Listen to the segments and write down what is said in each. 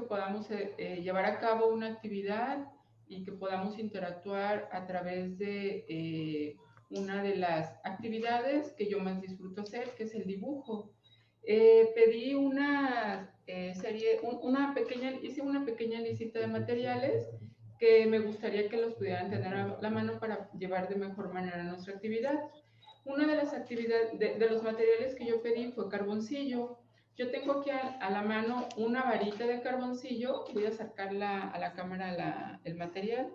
podamos llevar a cabo una actividad y que podamos interactuar a través de una de las actividades que yo más disfruto hacer, que es el dibujo. Pedí una serie, hice una pequeña lista de materiales que me gustaría que los pudieran tener a la mano para llevar de mejor manera nuestra actividad. Una de las actividades, de los materiales que yo pedí fue carboncillo. Yo tengo aquí a la mano una varita de carboncillo, voy a acercarla a la cámara el material.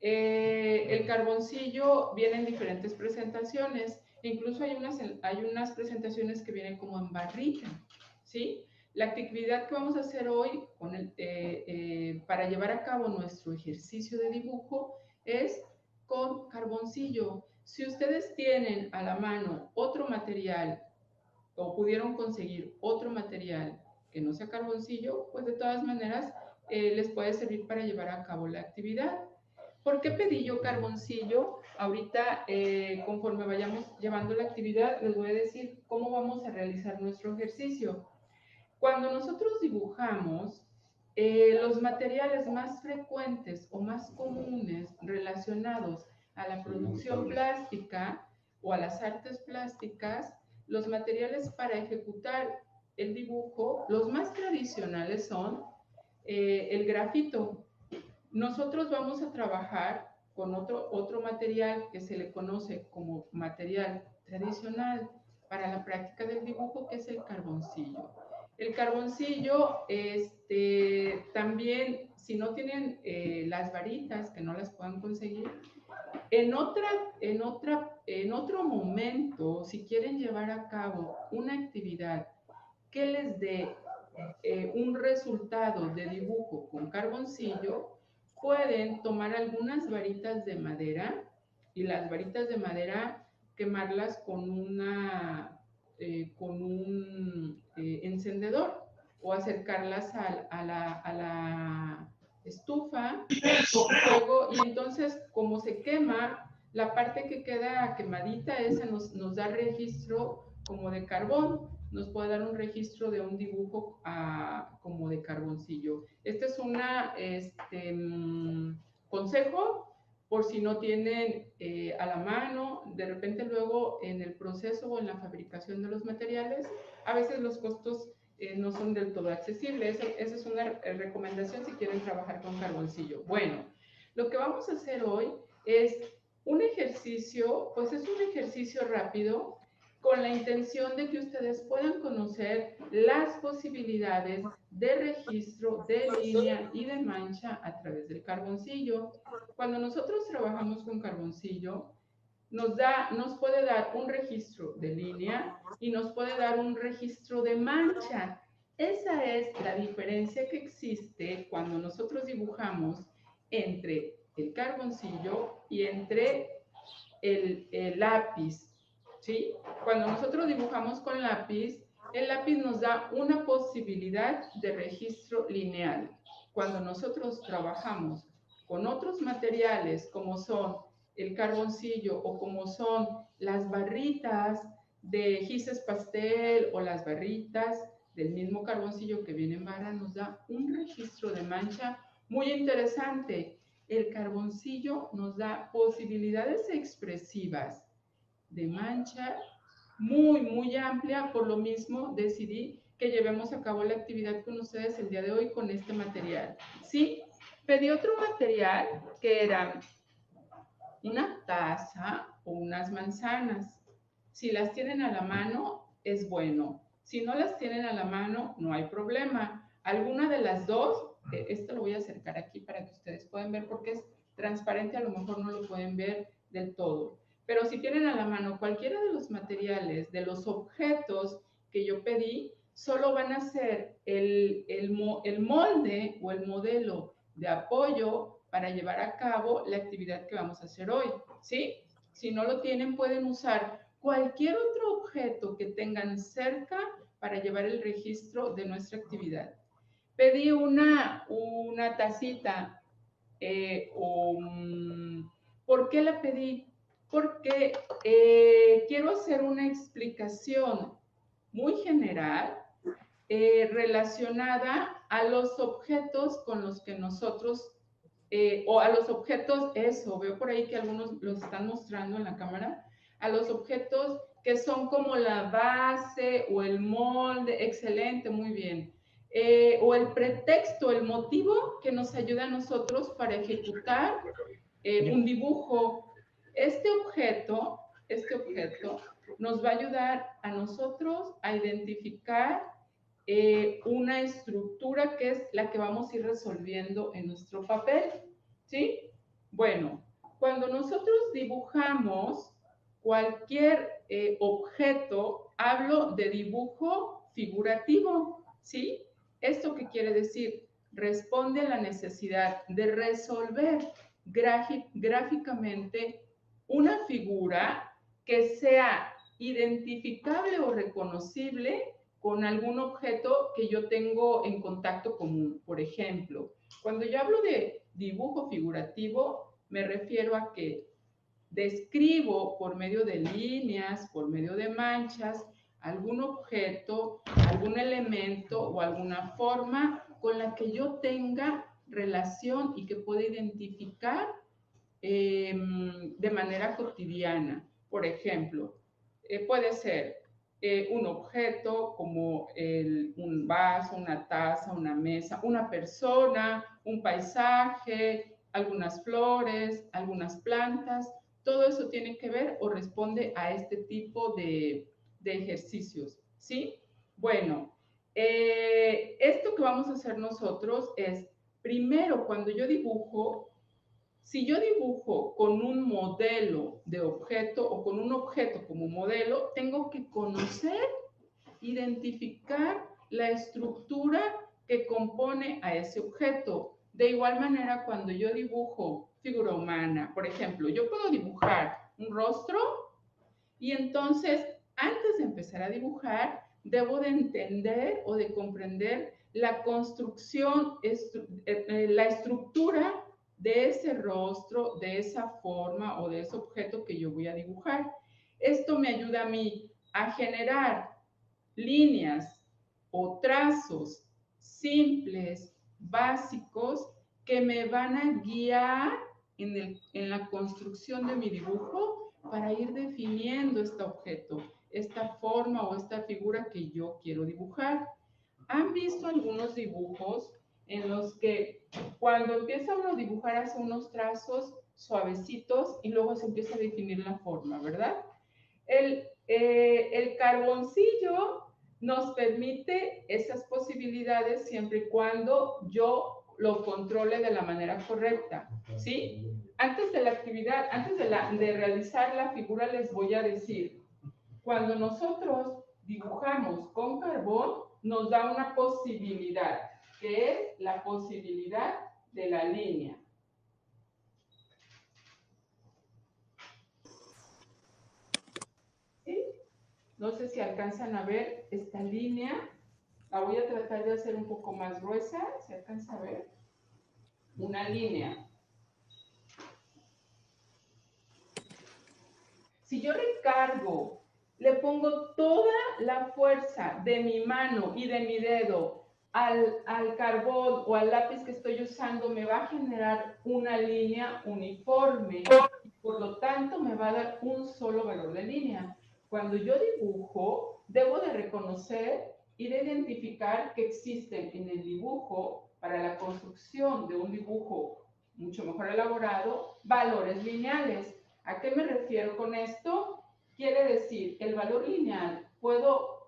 El carboncillo viene en diferentes presentaciones, incluso hay unas presentaciones que vienen como en barrita, ¿sí? La actividad que vamos a hacer hoy para llevar a cabo nuestro ejercicio de dibujo es con carboncillo. Si ustedes tienen a la mano otro material o pudieron conseguir otro material que no sea carboncillo, pues de todas maneras les puede servir para llevar a cabo la actividad. ¿Por qué pedí yo carboncillo? Ahorita, conforme vayamos llevando la actividad, les voy a decir cómo vamos a realizar nuestro ejercicio. Cuando nosotros dibujamos, los materiales más frecuentes o más comunes relacionados a la producción plástica o a las artes plásticas, los materiales para ejecutar el dibujo, los más tradicionales son el grafito. Nosotros vamos a trabajar con otro material que se le conoce como material tradicional para la práctica del dibujo, que es el carboncillo. El carboncillo, también, si no tienen las varitas, que no las puedan conseguir, en otro momento, si quieren llevar a cabo una actividad que les dé un resultado de dibujo con carboncillo, pueden tomar algunas varitas de madera y las varitas de madera quemarlas con un encendedor o acercarlas a la estufa con fuego, y entonces como se quema, la parte que queda quemadita, esa nos da registro como de carbón, nos puede dar un registro de un dibujo como de carboncillo. Este es un consejo por si no tienen a la mano. De repente luego en el proceso o en la fabricación de los materiales, a veces los costos no son del todo accesibles. Esa es una recomendación si quieren trabajar con carboncillo. Bueno, lo que vamos a hacer hoy es un ejercicio, pues es un ejercicio rápido con la intención de que ustedes puedan conocer las posibilidades de registro de línea y de mancha a través del carboncillo. Cuando nosotros trabajamos con carboncillo, nos puede dar un registro de línea y nos puede dar un registro de mancha. Esa es la diferencia que existe cuando nosotros dibujamos entre el carboncillo y entre el lápiz, ¿sí? Cuando nosotros dibujamos con lápiz, el lápiz nos da una posibilidad de registro lineal. Cuando nosotros trabajamos con otros materiales como son el carboncillo o como son las barritas de gises pastel o las barritas del mismo carboncillo que viene en barra, nos da un registro de mancha muy interesante. El carboncillo nos da posibilidades expresivas de mancha muy amplia. Por lo mismo decidí que llevemos a cabo la actividad con ustedes el día de hoy con este material. Sí, pedí otro material que era una taza o unas manzanas. Si las tienen a la mano, es bueno. Si no las tienen a la mano, no hay problema. Alguna de las dos, esto lo voy a acercar aquí para que ustedes puedan ver porque es transparente, a lo mejor no lo pueden ver del todo. Pero si tienen a la mano cualquiera de los materiales, de los objetos que yo pedí, solo van a ser el molde o el modelo de apoyo para llevar a cabo la actividad que vamos a hacer hoy, ¿sí? Si no lo tienen, pueden usar cualquier otro objeto que tengan cerca para llevar el registro de nuestra actividad. Pedí una tacita. ¿Por qué la pedí? Porque quiero hacer una explicación muy general relacionada a los objetos con los que nosotros, o a los objetos, eso, veo por ahí que algunos los están mostrando en la cámara, a los objetos que son como la base o el molde, excelente, muy bien. O el pretexto, el motivo que nos ayuda a nosotros para ejecutar un dibujo. Este objeto nos va a ayudar a nosotros a identificar una estructura que es la que vamos a ir resolviendo en nuestro papel, ¿sí? Bueno, cuando nosotros dibujamos cualquier objeto, hablo de dibujo figurativo, ¿sí? ¿Esto qué quiere decir? Responde a la necesidad de resolver gráficamente una figura que sea identificable o reconocible con algún objeto que yo tengo en contacto común. Por ejemplo, cuando yo hablo de dibujo figurativo, me refiero a que describo por medio de líneas, por medio de manchas, algún objeto, algún elemento o alguna forma con la que yo tenga relación y que pueda identificar de manera cotidiana. Por ejemplo, puede ser un objeto como un vaso, una taza, una mesa, una persona, un paisaje, algunas flores, algunas plantas. Todo eso tiene que ver o responde a este tipo de ejercicios, ¿sí? Bueno, esto que vamos a hacer nosotros es, primero, cuando yo dibujo, si yo dibujo con un modelo de objeto o con un objeto como modelo, tengo que conocer, identificar la estructura que compone a ese objeto. De igual manera, cuando yo dibujo figura humana, por ejemplo, yo puedo dibujar un rostro y entonces, antes de empezar a dibujar, debo de entender o de comprender la construcción, la estructura de ese rostro, de esa forma o de ese objeto que yo voy a dibujar. Esto me ayuda a mí a generar líneas o trazos simples, básicos, que me van a guiar en la construcción de mi dibujo para ir definiendo este objeto, esta forma o esta figura que yo quiero dibujar. ¿Han visto algunos dibujos en los que cuando empieza uno a dibujar hace unos trazos suavecitos y luego se empieza a definir la forma, ¿verdad? El carboncillo nos permite esas posibilidades siempre y cuando yo lo controle de la manera correcta, ¿sí? Antes de la actividad, antes de realizar la figura, les voy a decir, cuando nosotros dibujamos con carbón, nos da una posibilidad, que es la posibilidad de la línea. ¿Sí? No sé si alcanzan a ver esta línea. La voy a tratar de hacer un poco más gruesa. ¿Se alcanza a ver? Una línea. Si yo recargo, le pongo toda la fuerza de mi mano y de mi dedo al carbón o al lápiz que estoy usando, me va a generar una línea uniforme y por lo tanto me va a dar un solo valor de línea. Cuando yo dibujo, debo de reconocer y de identificar que existen en el dibujo, para la construcción de un dibujo mucho mejor elaborado, valores lineales. ¿A qué me refiero con esto? Quiere decir, el valor lineal puedo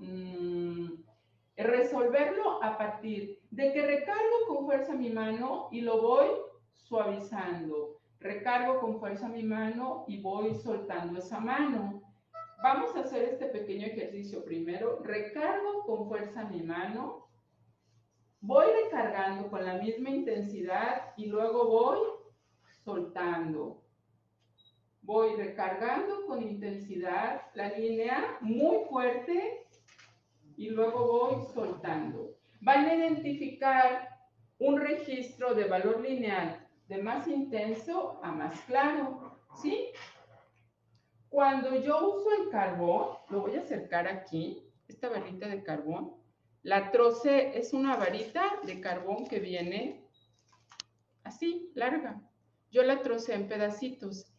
resolverlo a partir de que recargo con fuerza mi mano y lo voy suavizando. Recargo con fuerza mi mano y voy soltando esa mano. Vamos a hacer este pequeño ejercicio primero. Recargo con fuerza mi mano. Voy recargando con la misma intensidad y luego voy soltando. Voy recargando con intensidad la línea muy fuerte y luego voy soltando. Van a identificar un registro de valor lineal de más intenso a más claro, ¿sí? Cuando yo uso el carbón, lo voy a acercar aquí, esta barrita de carbón, La trocé, es una varita de carbón que viene así, larga. Yo la trocé en pedacitos.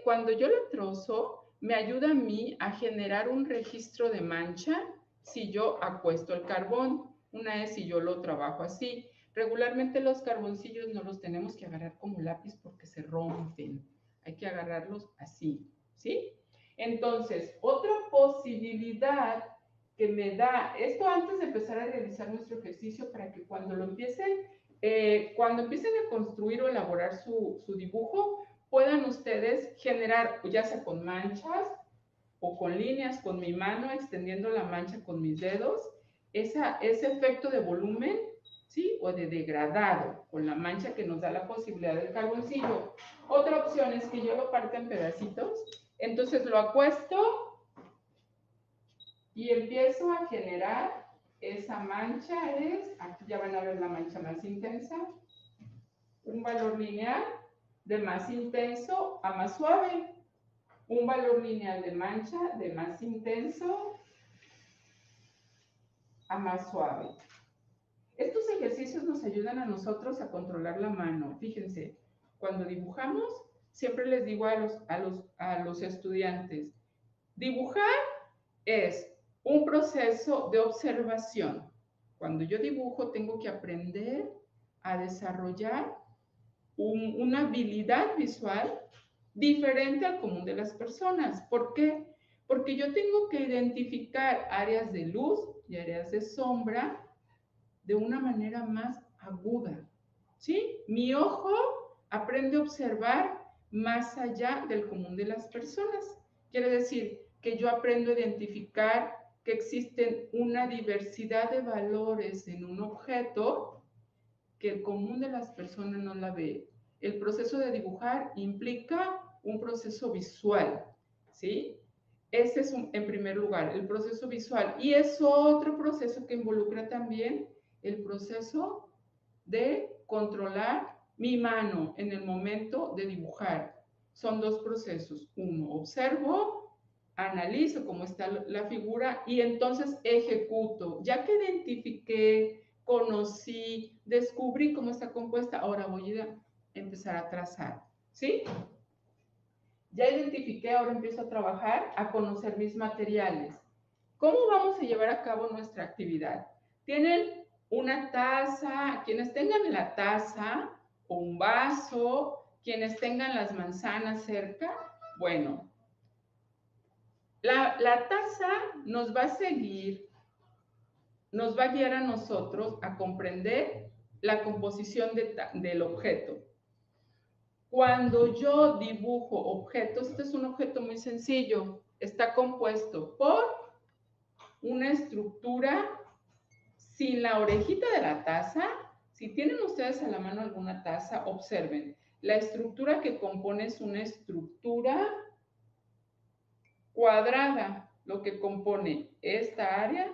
Cuando yo la trozo, me ayuda a mí a generar un registro de mancha si yo acuesto el carbón. Una es si yo lo trabajo así. Regularmente los carboncillos no los tenemos que agarrar como lápiz porque se rompen. Hay que agarrarlos así, ¿sí? Entonces, otra posibilidad que me da, esto antes de empezar a realizar nuestro ejercicio para que cuando empiecen a construir o elaborar su dibujo, puedan ustedes generar, ya sea con manchas o con líneas con mi mano, extendiendo la mancha con mis dedos, ese efecto de volumen, ¿sí? O de degradado con la mancha que nos da la posibilidad del carboncillo. Otra opción es que yo lo parta en pedacitos, entonces lo acuesto y empiezo a generar esa mancha. Aquí ya van a ver la mancha más intensa, un valor lineal de más intenso a más suave, un valor lineal de mancha de más intenso a más suave. Estos ejercicios nos ayudan a nosotros a controlar la mano. Fíjense, cuando dibujamos, siempre les digo a los estudiantes, dibujar es un proceso de observación. Cuando yo dibujo, tengo que aprender a desarrollar una habilidad visual diferente al común de las personas. ¿Por qué? Porque yo tengo que identificar áreas de luz y áreas de sombra de una manera más aguda, ¿sí? Mi ojo aprende a observar más allá del común de las personas. Quiere decir que yo aprendo a identificar que existen una diversidad de valores en un objeto que el común de las personas no la ve. El proceso de dibujar implica un proceso visual, ¿sí? Ese es, en primer lugar, el proceso visual. Y es otro proceso que involucra también el proceso de controlar mi mano en el momento de dibujar. Son dos procesos. Uno, observo, analizo cómo está la figura y entonces ejecuto. Ya que identifiqué, conocí, descubrí cómo está compuesta, ahora voy a empezar a trazar, ¿sí? Ya identifiqué, ahora empiezo a trabajar, a conocer mis materiales. ¿Cómo vamos a llevar a cabo nuestra actividad? Tienen una taza, quienes tengan la taza o un vaso, quienes tengan las manzanas cerca, bueno, la taza nos va a seguir, nos va a guiar a nosotros a comprender la composición del objeto. Cuando yo dibujo objetos, este es un objeto muy sencillo, está compuesto por una estructura sin la orejita de la taza. Si tienen ustedes a la mano alguna taza, observen, la estructura que compone es una estructura cuadrada, lo que compone esta área,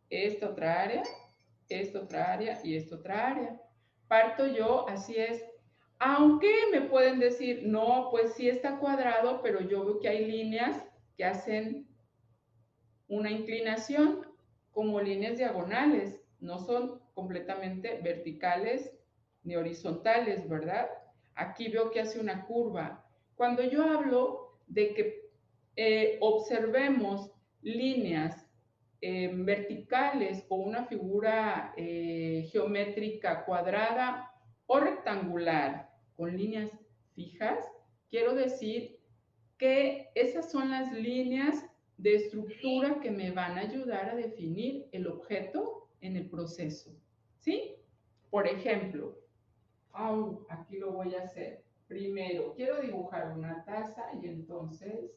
esta otra área, esta otra área y esta otra área. Parto yo, así es. Aunque me pueden decir, no, pues sí está cuadrado, pero yo veo que hay líneas que hacen una inclinación, como líneas diagonales, no son completamente verticales ni horizontales, ¿verdad? Aquí veo que hace una curva. Cuando yo hablo de que observemos líneas verticales o una figura geométrica cuadrada o rectangular con líneas fijas, quiero decir que esas son las líneas de estructura que me van a ayudar a definir el objeto en el proceso, ¿sí? Por ejemplo, aquí lo voy a hacer. Primero, quiero dibujar una taza y entonces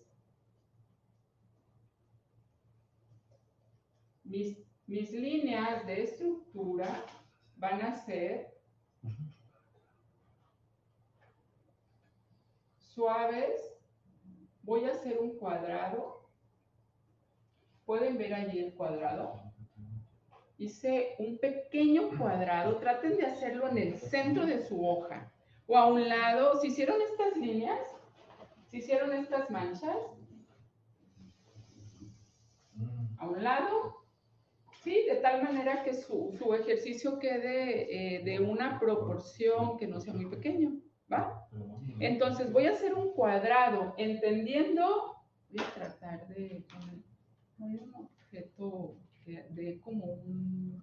mis líneas de estructura van a ser suaves. Voy a hacer un cuadrado. ¿Pueden ver allí el cuadrado? Hice un pequeño cuadrado. Traten de hacerlo en el centro de su hoja. O a un lado. ¿Se hicieron estas líneas? ¿Se hicieron estas manchas? A un lado Sí, de tal manera que su ejercicio quede de una proporción que no sea muy pequeño, ¿va? Entonces voy a hacer un cuadrado, entendiendo, voy a tratar de poner un objeto que dé como un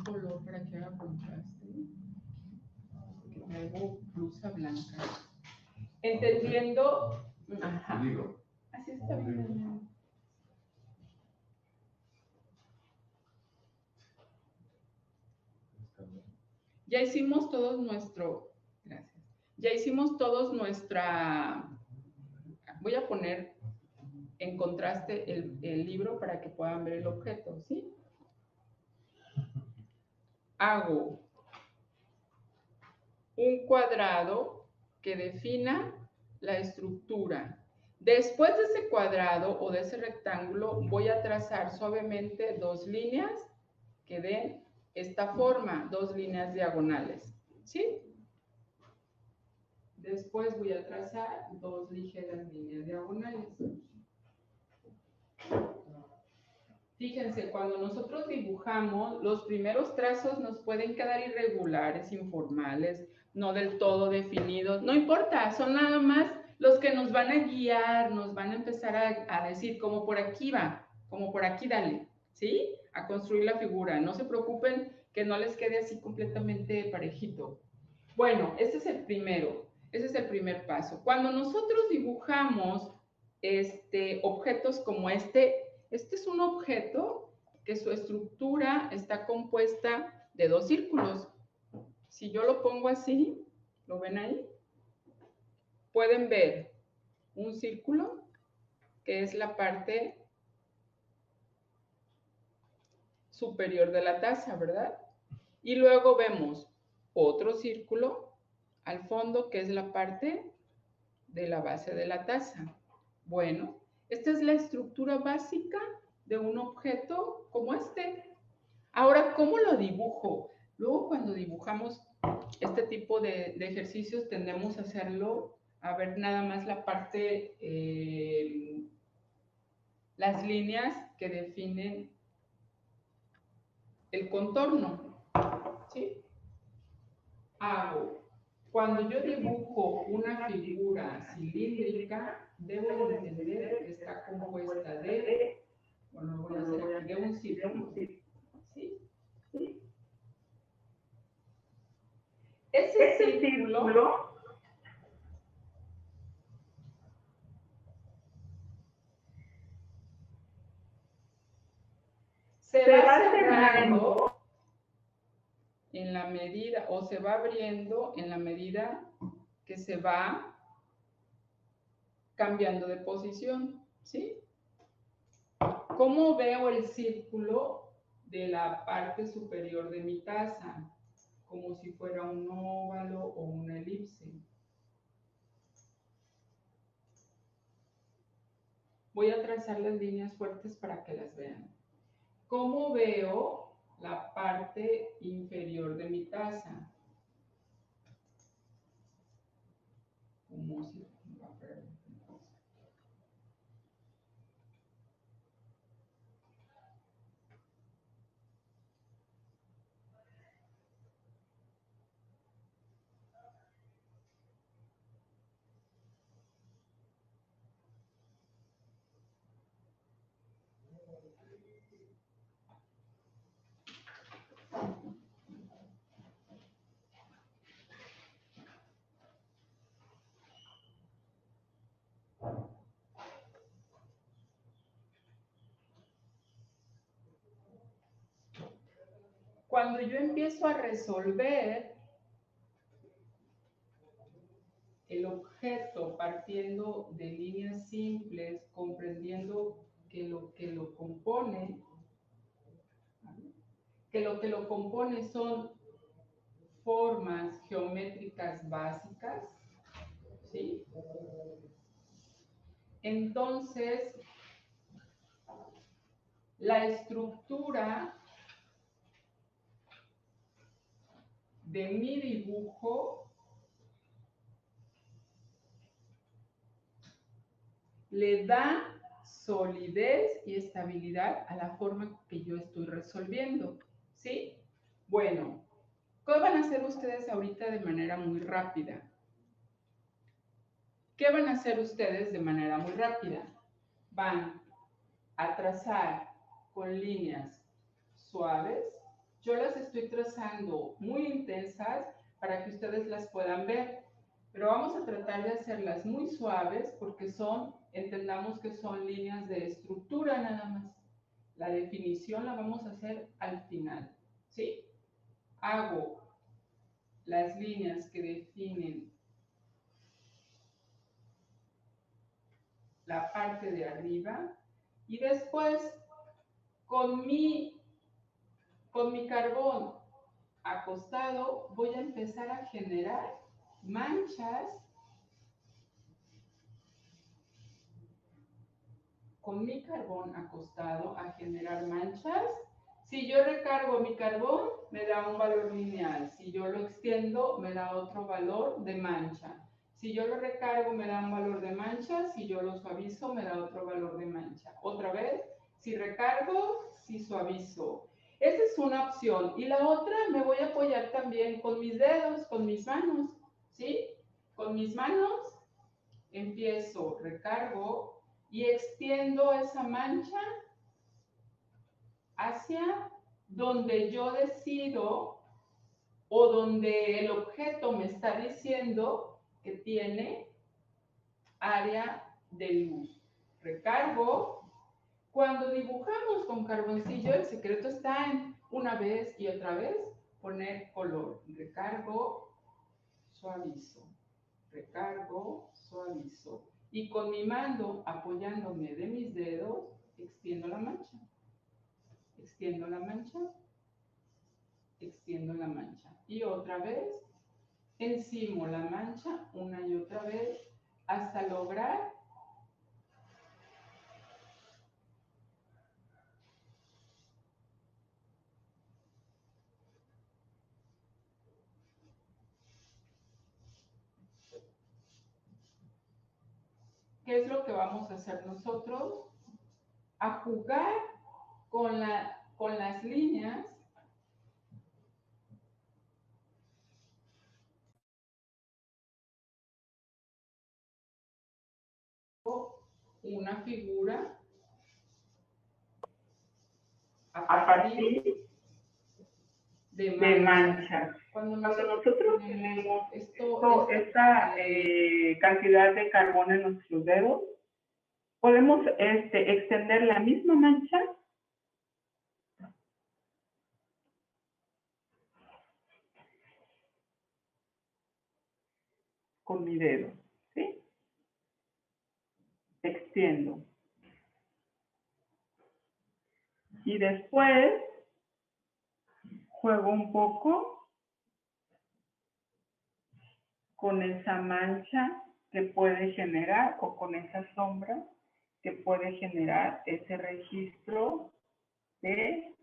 color para que haga contraste, que traigo blusa blanca. Entendiendo, ajá, así está bien. Ya hicimos todos nuestro, gracias, ya hicimos todos nuestra, voy a poner en contraste el libro para que puedan ver el objeto, ¿sí? Hago un cuadrado que defina la estructura. Después de ese cuadrado o de ese rectángulo voy a trazar suavemente dos líneas que den esta forma, dos líneas diagonales, ¿sí? Después voy a trazar dos ligeras líneas diagonales. Fíjense, cuando nosotros dibujamos, los primeros trazos nos pueden quedar irregulares, informales, no del todo definidos. No importa, son nada más los que nos van a guiar, nos van a empezar a decir, como por aquí va, como por aquí dale, ¿sí? A construir la figura. No se preocupen que no les quede así completamente parejito. Bueno, ese es el primero, ese es el primer paso. Cuando nosotros dibujamos objetos como este es un objeto que su estructura está compuesta de dos círculos. Si yo lo pongo así, ¿lo ven ahí? Pueden ver un círculo, que es la parte superior de la taza, ¿verdad? Y luego vemos otro círculo al fondo, que es la parte de la base de la taza. Bueno, esta es la estructura básica de un objeto como este. Ahora, ¿cómo lo dibujo? Luego, cuando dibujamos este tipo de ejercicios, tendemos a hacerlo, a ver nada más la parte, las líneas que definen el contorno, ¿sí? Cuando yo dibujo una figura cilíndrica, debo de entender que está compuesta de, bueno, voy a hacer aquí, de un círculo, ¿sí? Ese círculo se va cerrando en la medida, o se va abriendo en la medida que se va cambiando de posición, ¿sí? ¿Cómo veo el círculo de la parte superior de mi taza? Como si fuera un óvalo o una elipse. Voy a trazar las líneas fuertes para que las vean. ¿Cómo veo la parte inferior de mi taza? Como si... Cuando yo empiezo a resolver el objeto partiendo de líneas simples, comprendiendo que lo que lo compone, son formas geométricas básicas, ¿sí? Entonces, la estructura de mi dibujo le da solidez y estabilidad a la forma que yo estoy resolviendo, ¿sí? Bueno, ¿qué van a hacer ustedes ahorita de manera muy rápida? ¿Qué van a hacer ustedes de manera muy rápida? Van a trazar con líneas suaves. Yo las estoy trazando muy intensas para que ustedes las puedan ver, pero vamos a tratar de hacerlas muy suaves porque entendamos que son líneas de estructura nada más. La definición la vamos a hacer al final, ¿sí? Hago las líneas que definen la parte de arriba y después con mi carbón acostado voy a empezar a generar manchas. Con mi carbón acostado a generar manchas. Si yo recargo mi carbón, me da un valor lineal. Si yo lo extiendo, me da otro valor de mancha. Si yo lo recargo, me da un valor de mancha. Si yo lo suavizo, me da otro valor de mancha. Otra vez, si recargo, si suavizo. Esa es una opción. Y la otra, me voy a apoyar también con mis dedos, con mis manos. ¿Sí? Con mis manos empiezo, recargo y extiendo esa mancha hacia donde yo decido o donde el objeto me está diciendo que tiene área de luz. Recargo. Cuando dibujamos con carboncillo, el secreto está en una vez y otra vez poner color. Recargo, suavizo. Recargo, suavizo. Y con mi mano, apoyándome de mis dedos, extiendo la mancha. Extiendo la mancha. Extiendo la mancha. Y otra vez, encimo la mancha una y otra vez hasta lograr ¿qué es lo que vamos a hacer nosotros? A jugar con las líneas una figura a partir de manchas. Cuando nosotros tenemos esta cantidad de carbón en nuestros dedos, podemos extender la misma mancha con mi dedo, ¿sí? Extiendo. Y después juego un poco con esa mancha que puede generar o con esa sombra que puede generar ese registro de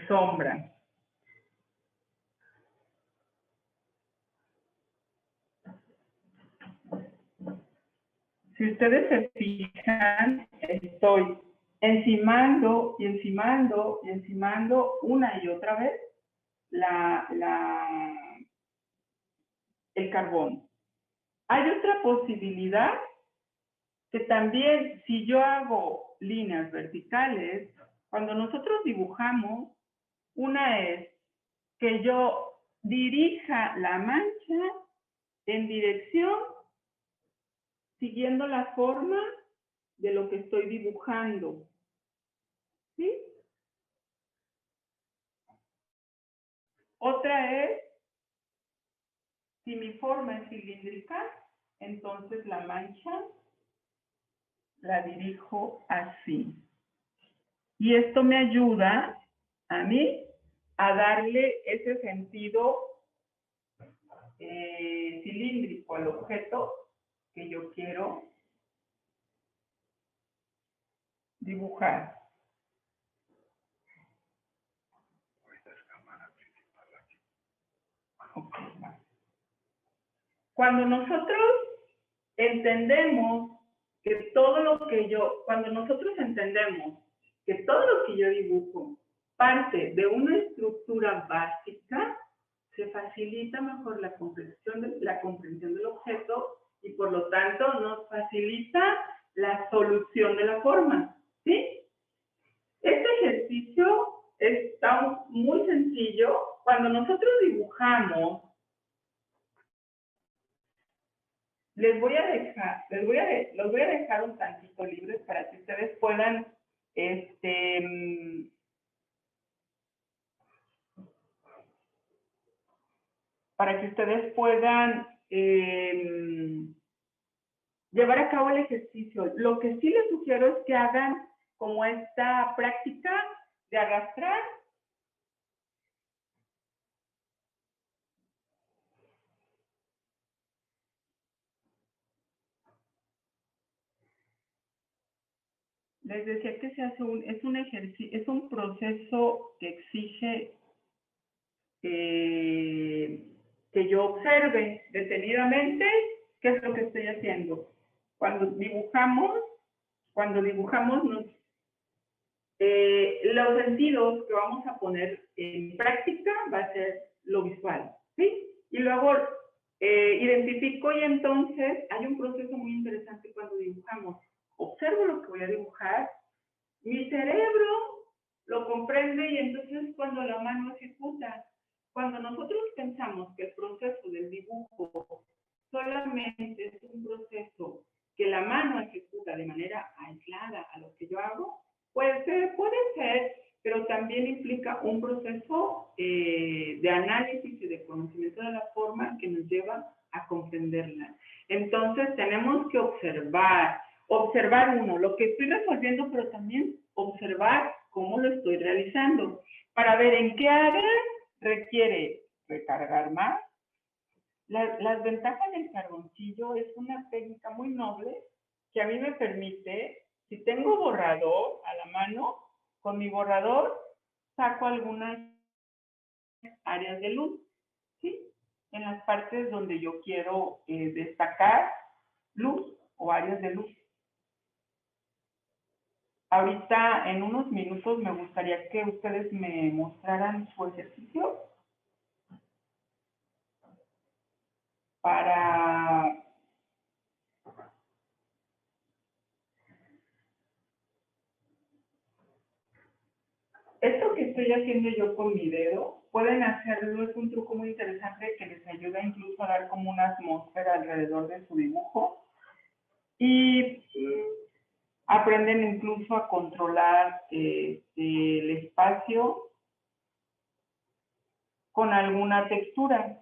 sombra. Si ustedes se fijan, estoy encimando y encimando y encimando una y otra vez el carbón. Hay otra posibilidad que también, si yo hago líneas verticales, cuando nosotros dibujamos, una es que yo dirija la mancha en dirección siguiendo la forma de lo que estoy dibujando, ¿sí? Otra es, si mi forma es cilíndrica, entonces la mancha la dirijo así. Y esto me ayuda a mí a darle ese sentido cilíndrico al objeto que yo quiero dibujar. cuando nosotros entendemos que todo lo que yo, cuando nosotros entendemos que todo lo que yo dibujo parte de una estructura básica, se facilita mejor la comprensión del objeto y por lo tanto nos facilita la solución de la forma, ¿sí? Este ejercicio está muy sencillo. Cuando nosotros dibujamos, los voy a dejar un tantito libres para que ustedes puedan, llevar a cabo el ejercicio. Lo que sí les sugiero es que hagan como esta práctica de arrastrar. Les decía que se hace es un ejercicio, es un proceso que exige que yo observe detenidamente qué es lo que estoy haciendo. Cuando dibujamos los sentidos que vamos a poner en práctica va a ser lo visual, ¿sí? Y luego identifico y entonces hay un proceso muy interesante cuando dibujamos. Observo lo que voy a dibujar, mi cerebro lo comprende y entonces cuando la mano ejecuta. Cuando nosotros pensamos que el proceso del dibujo solamente es un proceso que la mano ejecuta de manera aislada a lo que yo hago, puede ser, pero también implica un proceso de análisis y de conocimiento de la forma que nos lleva a comprenderla. Entonces tenemos que observar uno, lo que estoy resolviendo, pero también observar cómo lo estoy realizando, para ver en qué área requiere recargar más. Las ventajas del carboncillo es una técnica muy noble que a mí me permite, si tengo borrador a la mano, con mi borrador saco algunas áreas de luz, ¿sí? En las partes donde yo quiero destacar luz o áreas de luz. Ahorita, en unos minutos, me gustaría que ustedes me mostraran su ejercicio para esto que estoy haciendo yo con mi dedo, pueden hacerlo, es un truco muy interesante que les ayuda incluso a dar como una atmósfera alrededor de su dibujo y aprenden incluso a controlar el espacio con alguna textura.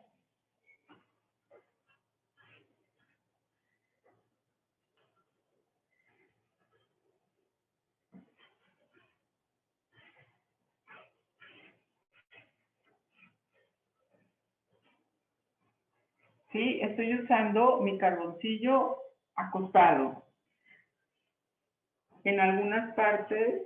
Sí, estoy usando mi carboncillo acostado. En algunas partes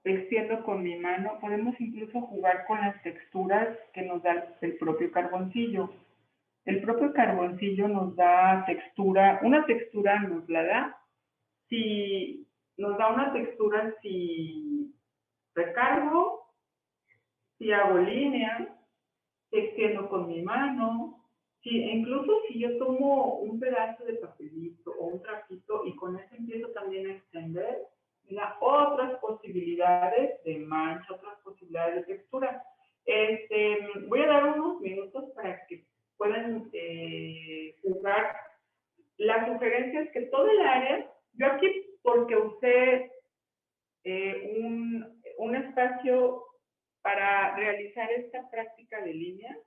extiendo con mi mano. Podemos incluso jugar con las texturas que nos da el propio carboncillo. El propio carboncillo nos da textura, una textura nos la da si nos da una textura si recargo, si hago línea, si extiendo con mi mano, incluso si yo tomo un pedazo de papelito o un trapito y con eso empiezo también a extender, me da otras posibilidades de mancha, otras posibilidades de textura. Voy a dar unos minutos para que puedan jugar. La sugerencia es que todo el área, yo aquí porque usé un espacio para realizar esta práctica de línea,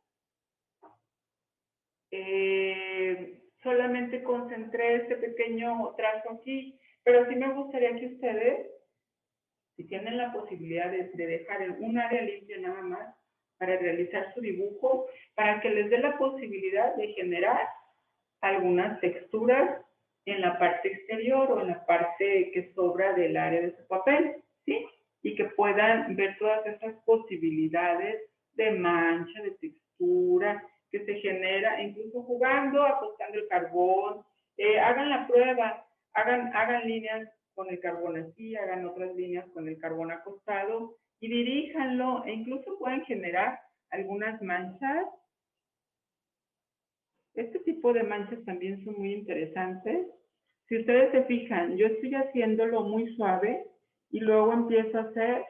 solamente concentré este pequeño trazo aquí, pero sí me gustaría que ustedes, si tienen la posibilidad de dejar un área limpia nada más para realizar su dibujo, para que les dé la posibilidad de generar algunas texturas en la parte exterior o en la parte que sobra del área de su papel, ¿sí? y que puedan ver todas estas posibilidades de mancha, de textura que se genera, incluso jugando, apostando el carbón. Hagan la prueba, hagan líneas con el carbón así, hagan otras líneas con el carbón acostado y diríjanlo, e incluso pueden generar algunas manchas. Este tipo de manchas también son muy interesantes. Si ustedes se fijan, yo estoy haciéndolo muy suave y luego empiezo a hacer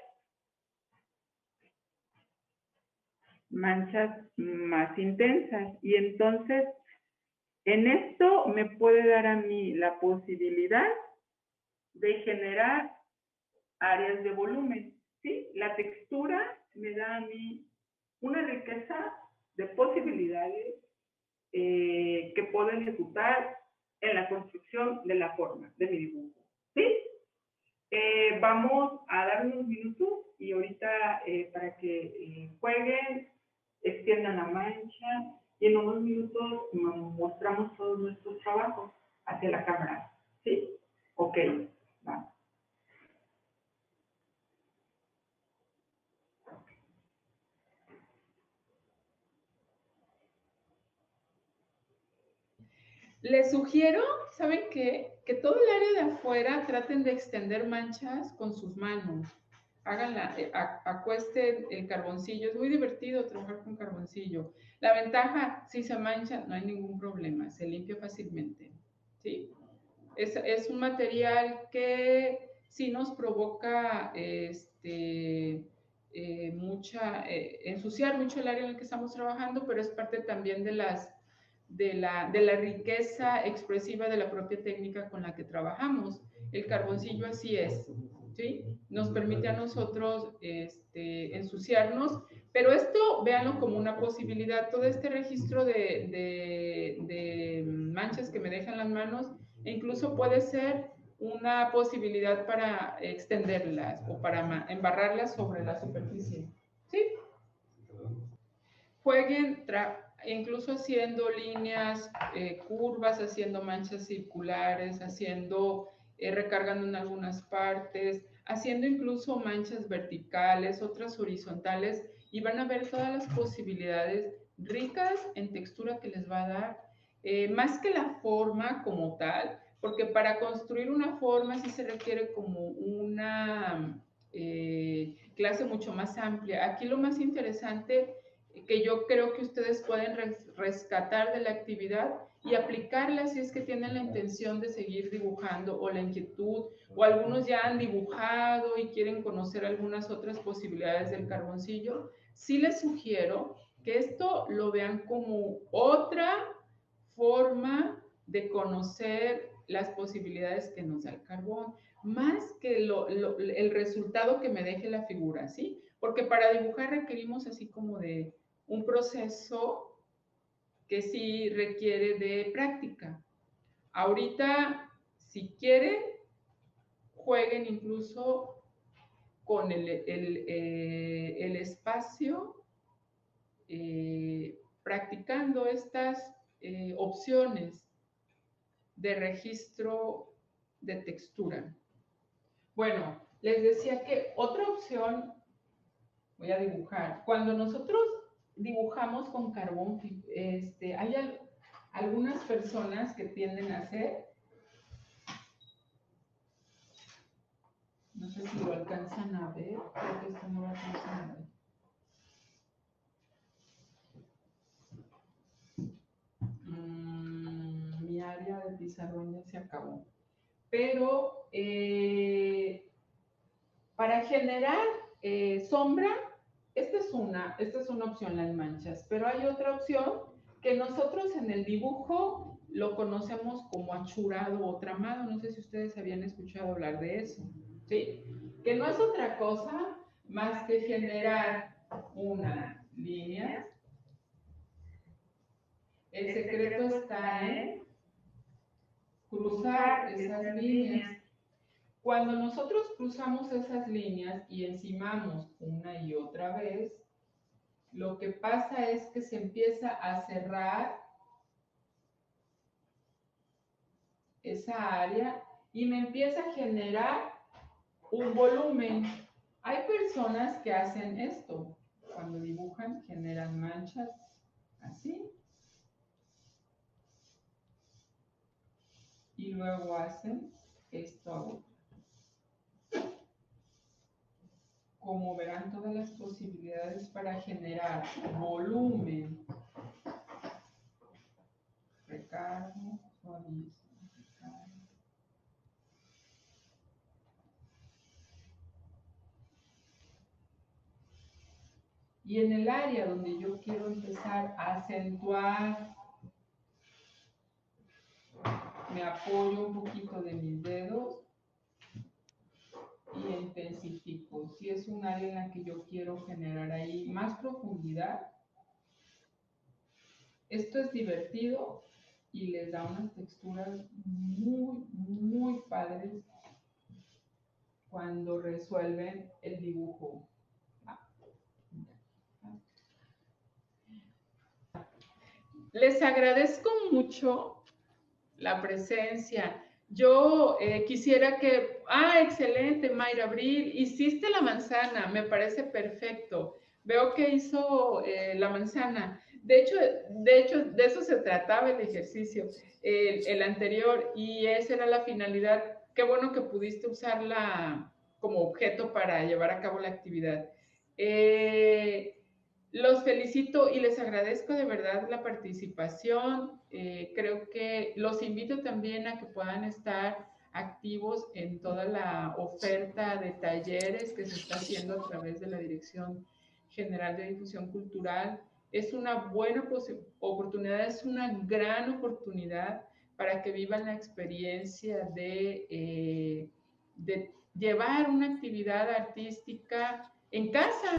manchas más intensas. Y entonces, en esto me puede dar a mí la posibilidad de generar áreas de volumen. ¿Sí? La textura me da a mí una riqueza de posibilidades que puedo ejecutar en la construcción de la forma de mi dibujo. ¿Sí? Vamos a dar unos minutos y ahorita para que jueguen, extiendan la mancha y en unos minutos mostramos todos nuestros trabajos hacia la cámara. ¿Sí? Ok, vamos. Les sugiero, ¿saben qué? Que todo el área de afuera traten de extender manchas con sus manos. Háganla, acuesten el carboncillo. Es muy divertido trabajar con carboncillo. La ventaja, si se mancha, no hay ningún problema. Se limpia fácilmente. ¿Sí? Es un material que sí nos provoca ensuciar mucho el área en el que estamos trabajando, pero es parte también de la riqueza expresiva de la propia técnica con la que trabajamos. El carboncillo así es, ¿sí? Nos permite a nosotros ensuciarnos, pero esto véanlo como una posibilidad. Todo este registro de manchas que me dejan las manos, e incluso puede ser una posibilidad para extenderlas o para embarrarlas sobre la superficie, ¿sí? Jueguen incluso haciendo líneas curvas, haciendo manchas circulares, recargando en algunas partes, haciendo incluso manchas verticales, otras horizontales, y van a ver todas las posibilidades ricas en textura que les va a dar, más que la forma como tal, porque para construir una forma sí se requiere como una clase mucho más amplia. Aquí lo más interesante que yo creo que ustedes pueden rescatar de la actividad y aplicarla si es que tienen la intención de seguir dibujando o la inquietud, o algunos ya han dibujado y quieren conocer algunas otras posibilidades del carboncillo. Sí les sugiero que esto lo vean como otra forma de conocer las posibilidades que nos da el carbón, más que el resultado que me deje la figura, ¿sí? Porque para dibujar requerimos así como de un proceso que sí requiere de práctica. Ahorita, si quieren, jueguen incluso con el espacio, practicando estas opciones de registro de textura. Bueno, les decía que otra opción, voy a dibujar. Cuando nosotros dibujamos con carbón, hay algunas personas que tienden a hacer, no sé si lo alcanzan a ver, creo que esto no lo alcanzan a ver. Mi área de pizarrón ya se acabó. Pero para generar sombra, esta es una opción, las manchas, pero hay otra opción que nosotros en el dibujo lo conocemos como achurado o tramado. No sé si ustedes habían escuchado hablar de eso, ¿sí? Que no es otra cosa más que generar unas líneas. El secreto está en cruzar esas líneas. Cuando nosotros cruzamos esas líneas y encimamos una y otra vez, lo que pasa es que se empieza a cerrar esa área y me empieza a generar un volumen. Hay personas que hacen esto. Cuando dibujan, generan manchas así. Y luego hacen esto a otro. Como verán, todas las posibilidades para generar volumen. Recargo, suavizo, recargo. Y en el área donde yo quiero empezar a acentuar, me apoyo un poquito de mis dedos y intensifico. Si es un área en la que yo quiero generar ahí más profundidad, esto es divertido y les da unas texturas muy, muy padres cuando resuelven el dibujo. Les agradezco mucho la presencia. Yo quisiera que, excelente, Mayra Abril, hiciste la manzana, me parece perfecto. Veo que hizo la manzana. De hecho, de eso se trataba el ejercicio, el anterior, y esa era la finalidad. Qué bueno que pudiste usarla como objeto para llevar a cabo la actividad. Los felicito y les agradezco de verdad la participación. Creo que los invito también a que puedan estar activos en toda la oferta de talleres que se está haciendo a través de la Dirección General de Difusión Cultural. Es una buena oportunidad, es una gran oportunidad para que vivan la experiencia de llevar una actividad artística en casa.